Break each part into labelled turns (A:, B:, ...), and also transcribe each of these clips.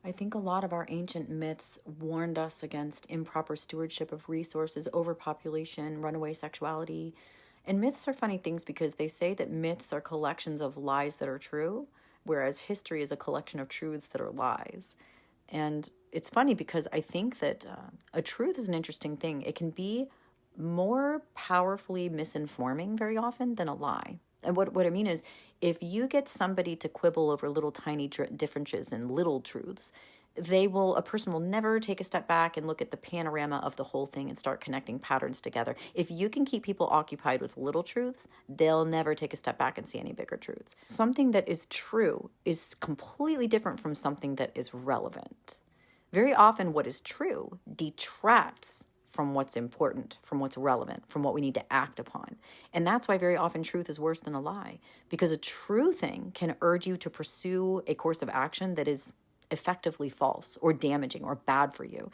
A: I think a lot of our ancient myths warned us against improper stewardship of resources, overpopulation, runaway sexuality. And myths are funny things because they say that myths are collections of lies that are true, whereas history is a collection of truths that are lies. And it's funny because I think that a truth is an interesting thing. It can be more powerfully misinforming very often than a lie. And what I mean is, if you get somebody to quibble over little tiny differences and little truths, a person will never take a step back and look at the panorama of the whole thing and start connecting patterns together. If you can keep people occupied with little truths, they'll never take a step back and see any bigger truths. Something that is true is completely different from something that is relevant. Very often, what is true detracts from what's important, from what's relevant, from what we need to act upon. And that's why very often truth is worse than a lie, because a true thing can urge you to pursue a course of action that is effectively false or damaging or bad for you.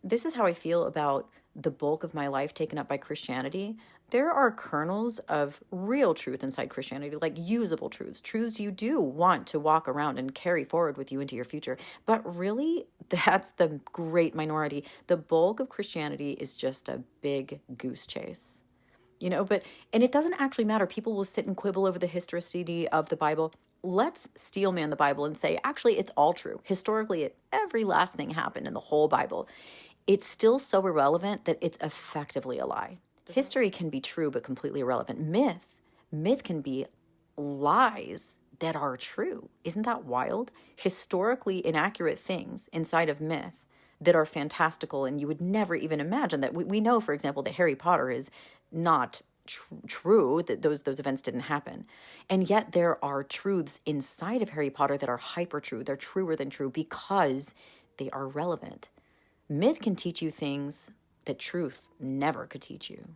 A: This is how I feel about the bulk of my life taken up by Christianity. There are kernels of real truth inside Christianity, like usable truths you do want to walk around and carry forward with you into your future. But really, that's the great minority. The bulk of Christianity is just a big goose chase. And it doesn't actually matter. People will sit and quibble over the historicity of the Bible. Let's steelman the Bible and say, actually, it's all true. Historically, every last thing happened in the whole Bible. It's still so irrelevant that it's effectively a lie. History can be true, but completely irrelevant. Myth can be lies that are true. Isn't that wild? Historically inaccurate things inside of myth that are fantastical, and you would never even imagine that. We know, for example, that Harry Potter is not true, that those events didn't happen. And yet there are truths inside of Harry Potter that are hyper true. They're truer than true because they are relevant. Myth can teach you things that truth never could teach you.